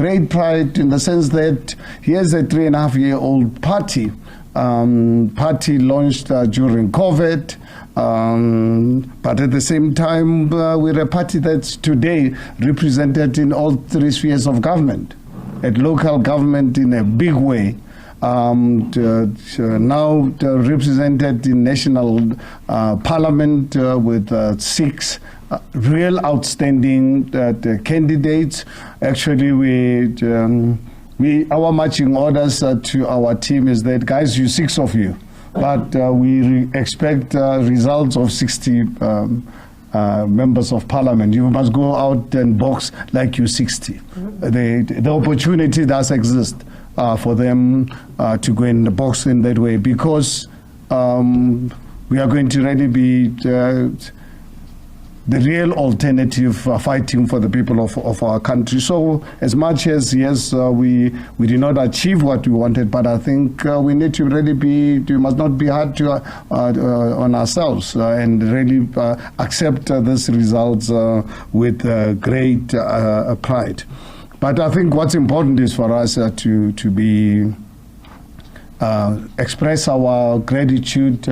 great pride in the sense that here's a 3.5-year-old party. Party launched during COVID, but at the same time, we're a party that's today represented in all 3 spheres of government, at local government in a big way. Now represented in national parliament with 6 real outstanding candidates. Actually, our marching orders to our team is that, guys, you 6 of you, but we expect results of 60 members of parliament. You must go out and box like you 60. The opportunity does exist for them to go in the box in that way, because we are going to really be the real alternative fighting for the people of our country. So as much as, yes, we did not achieve what we wanted, but I think we need to really we must not be hard on ourselves and really accept these results with great pride. But I think what's important is for us to be express our gratitude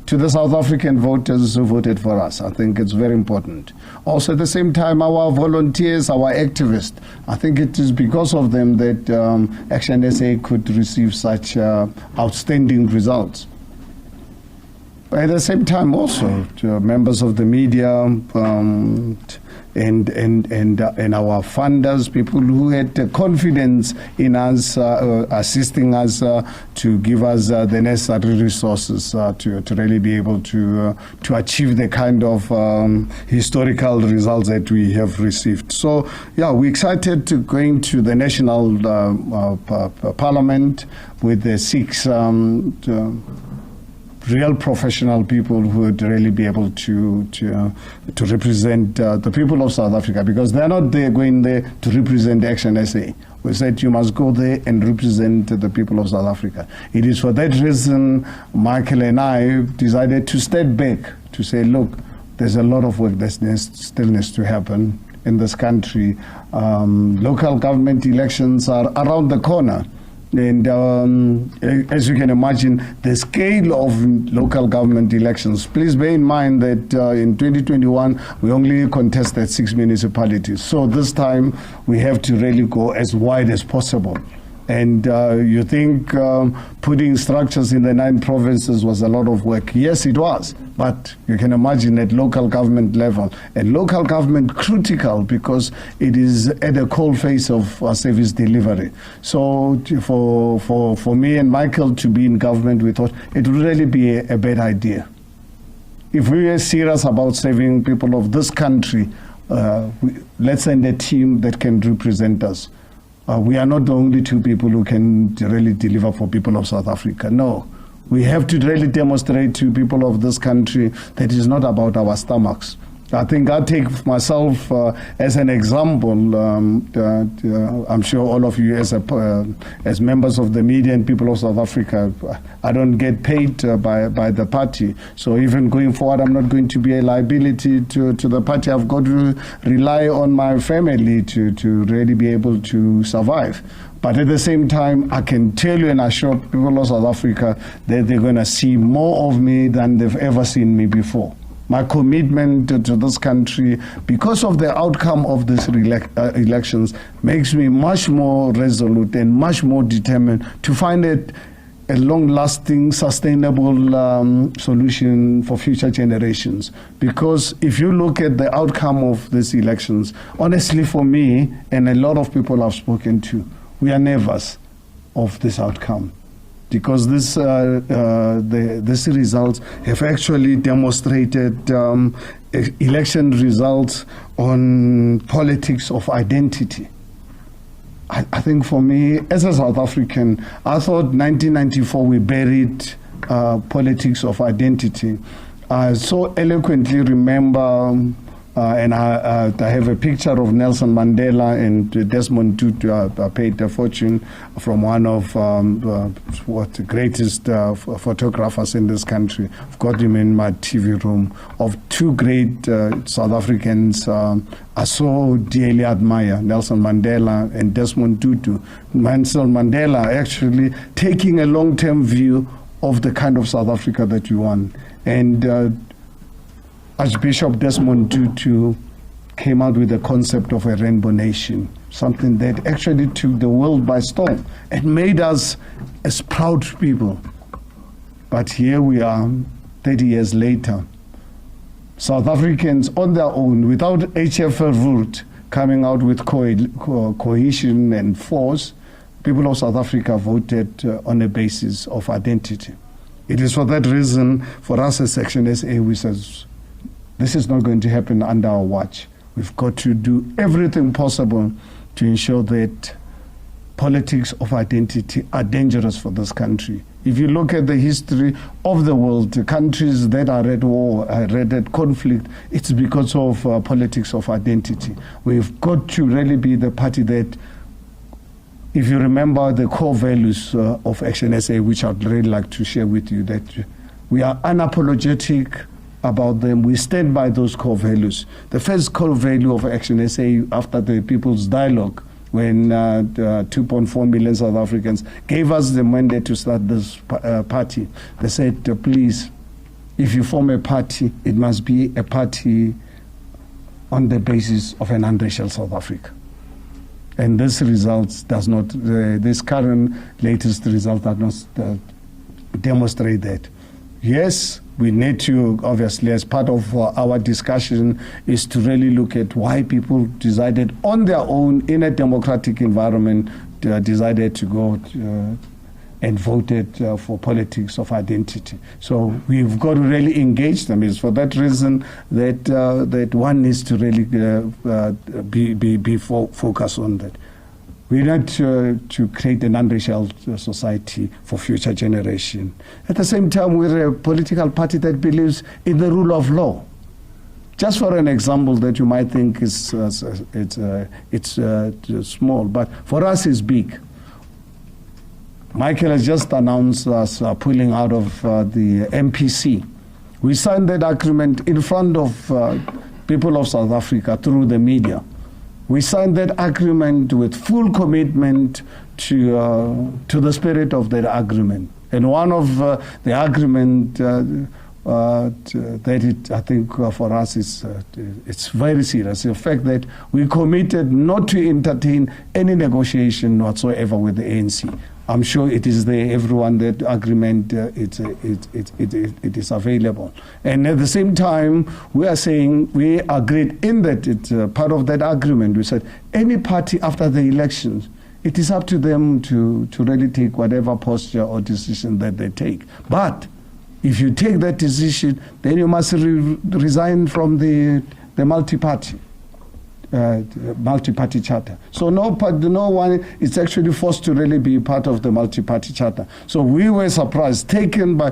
to the South African voters who voted for us. I think it's very important. Also, at the same time, our volunteers, our activists, I think it is because of them that ActionSA could receive such outstanding results. At the same time, also, to members of the media and our funders, people who had confidence in us, assisting us to give us the necessary resources to really be able to achieve the kind of historical results that we have received. So, yeah, we're excited to going to the national parliament with the 6 real professional people who would really be able to represent the people of South Africa, because they're not there going there to represent ActionSA. We said you must go there and represent the people of South Africa. It is for that reason Michael and I decided to step back to say, look, there's a lot of work that still needs to happen in this country. Local government elections are around the corner. And as you can imagine, the scale of local government elections, please bear in mind that in 2021, we only contested 6 municipalities. So this time, we have to really go as wide as possible. And you think putting structures in the 9 provinces was a lot of work. Yes, it was. But you can imagine at local government level, and local government critical because it is at the coalface of service delivery. So for me and Michael to be in government, we thought it would really be a bad idea. If we are serious about saving people of this country, let's send a team that can represent us. We are not the only 2 people who can really deliver for people of South Africa. No, we have to really demonstrate to people of this country that it is not about our stomachs. I think I take myself as an example. I'm sure all of you as members of the media and people of South Africa, I don't get paid by the party. So even going forward, I'm not going to be a liability to the party. I've got to rely on my family to really be able to survive. But at the same time, I can tell you and assure people of South Africa that they're going to see more of me than they've ever seen me before. My commitment to this country, because of the outcome of these elections, makes me much more resolute and much more determined to find a long-lasting, sustainable solution for future generations. Because if you look at the outcome of these elections, honestly for me, and a lot of people I've spoken to, we are nervous of this outcome. Because these results have actually demonstrated election results on politics of identity. I think for me, as a South African, I thought 1994 we buried politics of identity. I so eloquently remember and I have a picture of Nelson Mandela and Desmond Tutu. Paid a fortune from one of the greatest photographers in this country. I've got him in my TV room, of two great South Africans I so dearly admire, Nelson Mandela and Desmond Tutu. Nelson Mandela actually taking a long-term view of the kind of South Africa that you want. And Archbishop Desmond Tutu came out with the concept of a rainbow nation, something that actually took the world by storm and made us as proud people. But here we are, 30 years later, South Africans on their own, without HFL route, coming out with cohesion and force. People of South Africa voted on a basis of identity. It is for that reason, for us as ActionSA, we said, this is not going to happen under our watch. We've got to do everything possible to ensure that politics of identity are dangerous for this country. If you look at the history of the world, the countries that are at war, are at conflict, it's because of politics of identity. We've got to really be the party that, if you remember the core values of ActionSA, which I'd really like to share with you, that we are unapologetic about them. We stand by those core values. The first core value of ActionSA after the People's Dialogue, when 2.4 million South Africans gave us the mandate to start this party, they said, please, if you form a party, it must be a party on the basis of an unracial South Africa. And this result does not, this current latest result does not demonstrate that. Yes, we need to, obviously, as part of our discussion, is to really look at why people decided on their own, in a democratic environment, decided to go and voted for politics of identity. So we've got to really engage them. It's for that reason that that one needs to really be focused on that. We need to create an unracial society for future generation. At the same time, we're a political party that believes in the rule of law. Just for an example that you might think is small, but for us it's big. Michael has just announced us pulling out of the MPC. We signed that agreement in front of people of South Africa through the media. We signed that agreement with full commitment to the spirit of that agreement. And one of the agreement I think for us it's very serious. The fact that we committed not to entertain any negotiation whatsoever with the ANC. I'm sure it is there, everyone, that agreement, it is available. And at the same time, we are saying, we agreed in that it's part of that agreement. We said, any party after the elections, it is up to them to really take whatever posture or decision that they take. But if you take that decision, then you must resign from the multi-party. Multi-party charter. So no one is actually forced to really be part of the multi-party charter. So we were surprised, taken by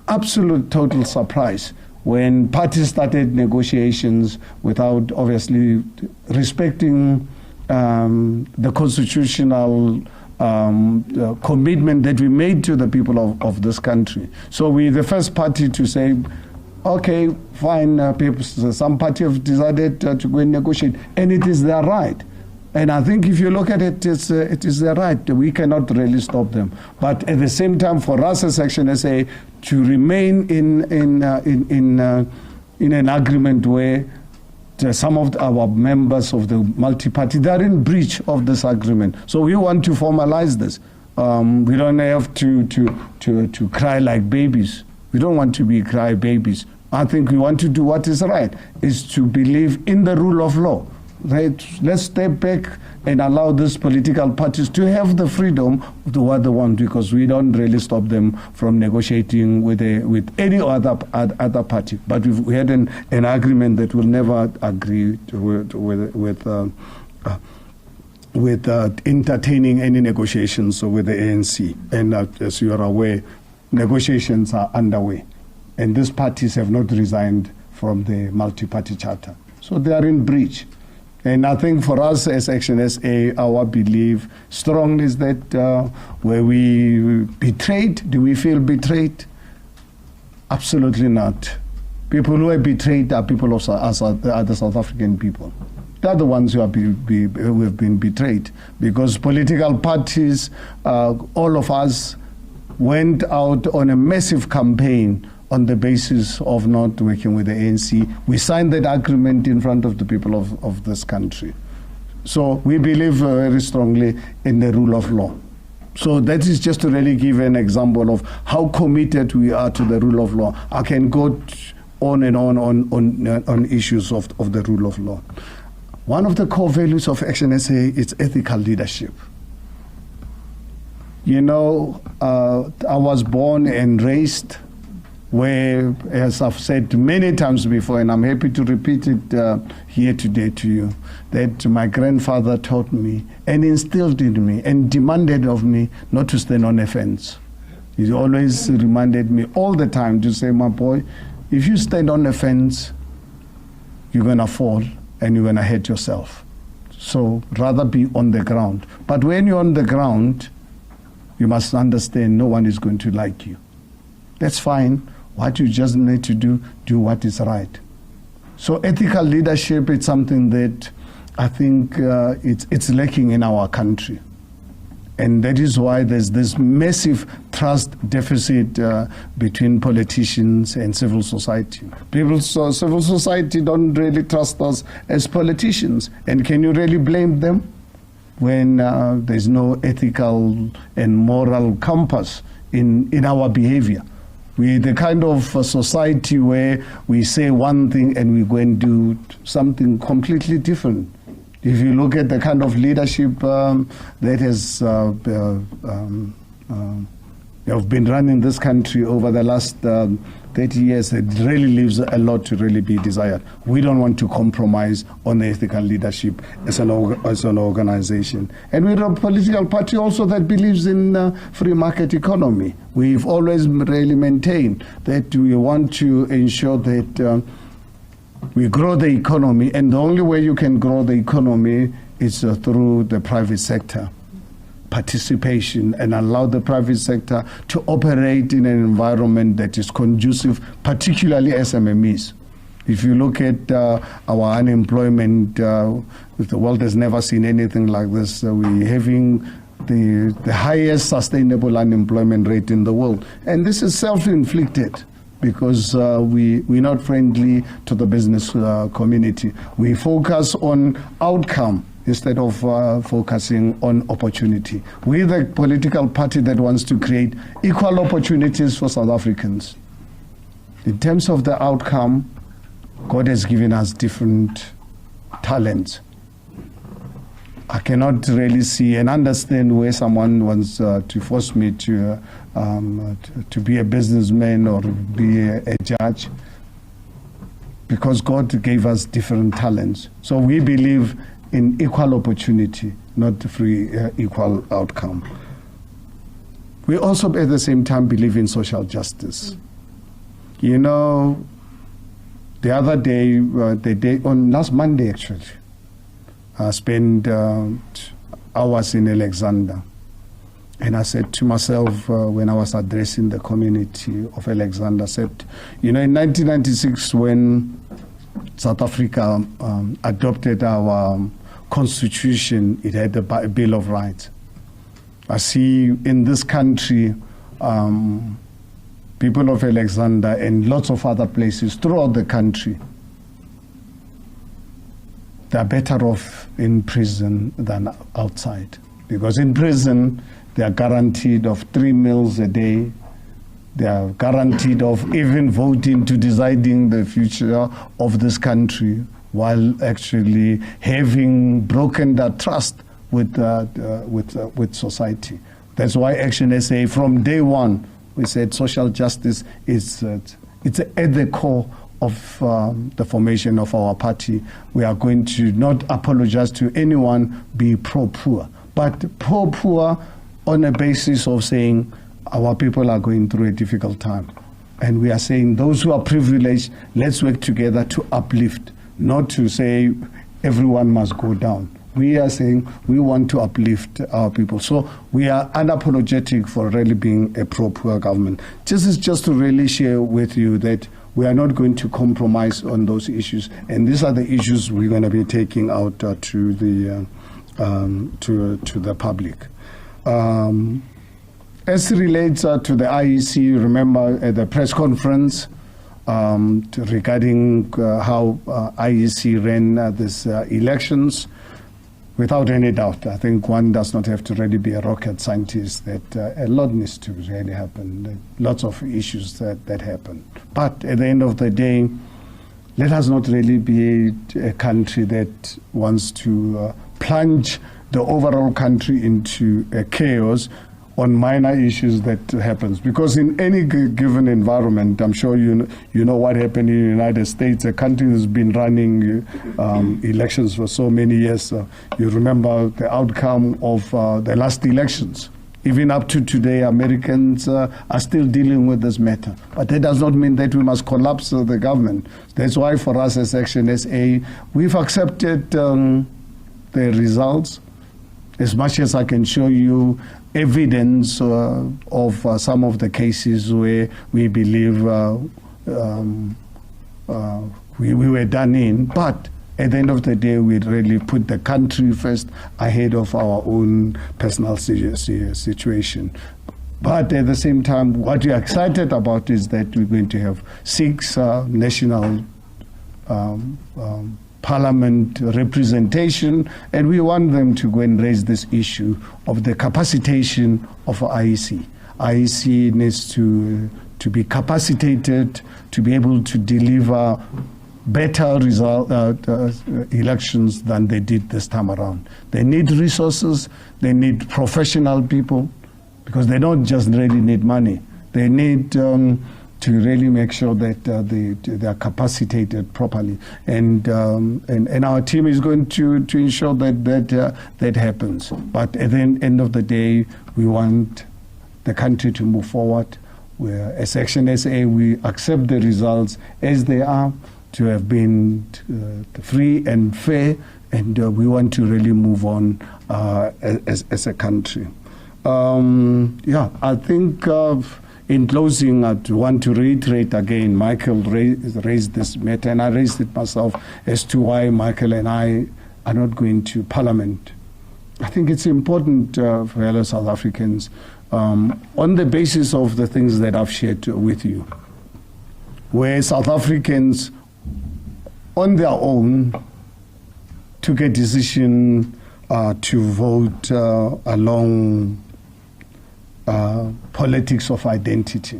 absolute total surprise, when parties started negotiations without obviously respecting the constitutional commitment that we made to the people of this country. So we're the first party to say, okay, fine, people, some party have decided to go and negotiate, and it is their right. And I think if you look at it, it is their right. We cannot really stop them. But at the same time, for us as ActionSA to remain in an agreement where some of our members of the multi-party, they are in breach of this agreement. So we want to formalize this. We don't have to cry like babies. We don't want to be cry babies. I think we want to do what is right, is to believe in the rule of law. Right? Let's step back and allow these political parties to have the freedom to do what they want, because we don't really stop them from negotiating with any other party. But we had an agreement that we'll never agree with entertaining any negotiations with the ANC. And as you are aware, negotiations are underway, and these parties have not resigned from the multi-party charter. So they are in breach. And I think for us as ActionSA, our belief strongly is that were we betrayed? Do we feel betrayed? Absolutely not. People who are betrayed are people of the South African people. They're the ones who have been betrayed, because political parties, all of us, went out on a massive campaign on the basis of not working with the ANC. We signed that agreement in front of the people of this country. So we believe very strongly in the rule of law. So that is just to really give an example of how committed we are to the rule of law. I can go on and on issues of the rule of law. One of the core values of ActionSA is ethical leadership. You know, I was born and raised where, as I've said many times before, and I'm happy to repeat it here today to you, that my grandfather taught me and instilled in me and demanded of me not to stand on a fence. He always reminded me all the time to say, my boy, if you stand on a fence, you're going to fall and you're going to hurt yourself. So rather be on the ground. But when you're on the ground, you must understand no one is going to like you. That's fine. What you just need to do what is right. So ethical leadership is something that I think it's lacking in our country. And that is why there's this massive trust deficit between politicians and civil society. Civil society don't really trust us as politicians. And can you really blame them when there's no ethical and moral compass in our behavior? We're the kind of society where we say one thing and we go and do something completely different. If you look at the kind of leadership that has been running this country over the last 30 years, it really leaves a lot to really be desired. We don't want to compromise on the ethical leadership as an organization. And we're a political party also that believes in free market economy. We've always really maintained that we want to ensure that we grow the economy, and the only way you can grow the economy is through the private sector participation, and allow the private sector to operate in an environment that is conducive, particularly SMMEs. If you look at our unemployment, the world has never seen anything like this. We're having the highest sustainable unemployment rate in the world, and this is self-inflicted, because we're not friendly to the business community. We focus on outcome instead of focusing on opportunity. We're the political party that wants to create equal opportunities for South Africans. In terms of the outcome, God has given us different talents. I cannot really see and understand where someone wants to force me to be a businessman or be a judge, because God gave us different talents. So we believe in equal opportunity, not free equal outcome. We also at the same time believe in social justice. You know, the other day, on last Monday actually, I spent hours in Alexander. And I said to myself when I was addressing the community of Alexander, I said, you know, in 1996 when South Africa adopted our constitution, it had a Bill of Rights. I see in this country, people of Alexander and lots of other places throughout the country, they're better off in prison than outside. Because in prison, they are guaranteed of 3 meals a day. They are guaranteed of even voting to deciding the future of this country, while actually having broken that trust with society. That's why ActionSA, from day one, we said social justice is it's at the core of the formation of our party. We are going to not apologize to anyone, be pro-poor, but pro-poor on a basis of saying our people are going through a difficult time. And we are saying those who are privileged, let's work together to uplift not to say everyone must go down. We are saying we want to uplift our people. So we are unapologetic for really being a pro-poor government. This is just to really share with you that we are not going to compromise on those issues. And these are the issues we're going to be taking out to the public. As it relates to the IEC, remember at the press conference regarding how IEC ran these elections, without any doubt, I think one does not have to really be a rocket scientist that a lot needs to really happen. Lots of issues that happen. But at the end of the day, let us not really be a country that wants to plunge the overall country into a chaos on minor issues that happens. Because in any given environment, I'm sure you know what happened in the United States, a country that's been running elections for so many years. You remember the outcome of the last elections. Even up to today, Americans are still dealing with this matter. But that does not mean that we must collapse the government. That's why for us as ActionSA, we've accepted the results. As much as I can show you evidence of some of the cases where we believe we were done in, but at the end of the day, we really put the country first ahead of our own personal situation. But at the same time, what we're excited about is that we're going to have 6 national parliament representation, and we want them to go and raise this issue of the capacitation of IEC. IEC needs to be capacitated to be able to deliver better elections than they did this time around. They need resources, they need professional people, because they don't just really need money. They need to really make sure that they are capacitated properly, and our team is going to ensure that happens. But at the end of the day, we want the country to move forward. As ActionSA, we accept the results as they are, to have been free and fair, and we want to really move on as a country. I think. In closing, I want to reiterate again, Michael raised this matter, and I raised it myself, as to why Michael and I are not going to Parliament. I think it's important for fellow South Africans, on the basis of the things that I've shared with you, where South Africans, on their own, took a decision to vote along politics of identity.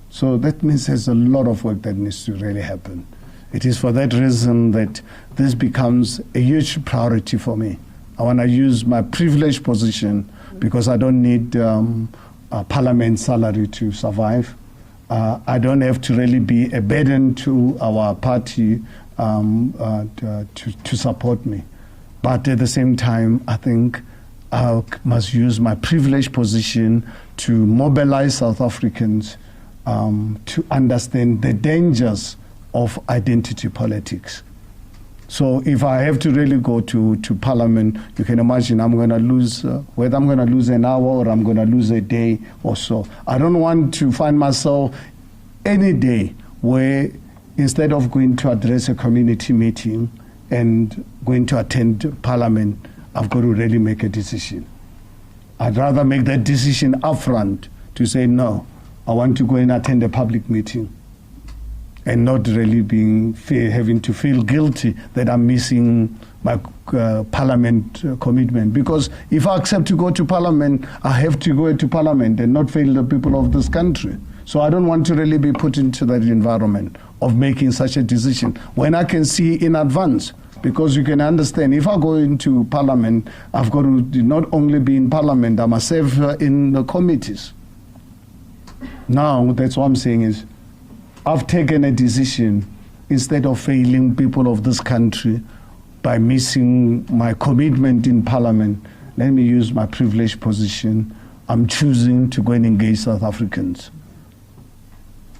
So that means there's a lot of work that needs to really happen. It is for that reason that this becomes a huge priority for me. I want to use my privileged position, because I don't need a parliament salary to survive. I don't have to really be a burden to our party to support me. But at the same time, I think I must use my privileged position to mobilize South Africans to understand the dangers of identity politics. So if I have to really go to Parliament, you can imagine I'm going to lose, whether I'm going to lose an hour or I'm going to lose a day or so. I don't want to find myself any day where, instead of going to address a community meeting and going to attend Parliament, I've got to really make a decision. I'd rather make that decision upfront to say, no, I want to go and attend a public meeting, and not really having to feel guilty that I'm missing my Parliament commitment. Because if I accept to go to Parliament, I have to go to Parliament and not fail the people of this country. So I don't want to really be put into that environment of making such a decision when I can see in advance. Because you can understand, if I go into Parliament, I've got to not only be in Parliament, I must serve in the committees. Now, that's what I'm saying is, I've taken a decision, instead of failing people of this country by missing my commitment in Parliament, let me use my privileged position. I'm choosing to go and engage South Africans,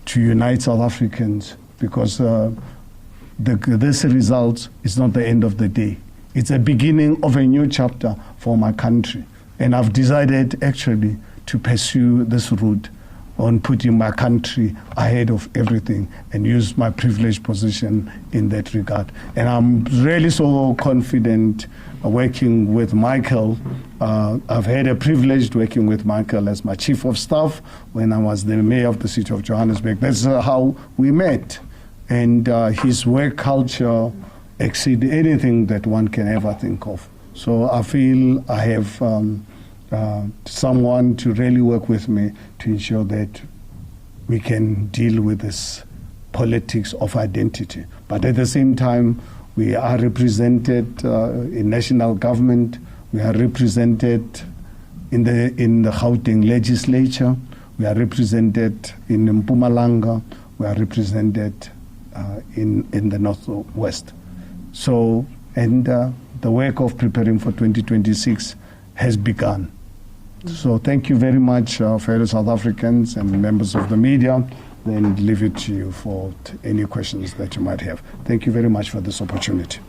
to unite South Africans, because this result is not the end of the day. It's a beginning of a new chapter for my country. And I've decided actually to pursue this route on putting my country ahead of everything and use my privileged position in that regard. And I'm really so confident working with Michael. I've had a privilege working with Michael as my chief of staff when I was the mayor of the city of Johannesburg. That's how we met. And his work culture exceeds anything that one can ever think of. So I feel I have someone to really work with me to ensure that we can deal with this politics of identity. But at the same time, we are represented in national government. We are represented in the Gauteng legislature. We are represented in Mpumalanga. We are represented in the Northwest. So, and the work of preparing for 2026 has begun. So thank you very much, fellow South Africans and members of the media. Then leave it to you for any questions that you might have. Thank you very much for this opportunity.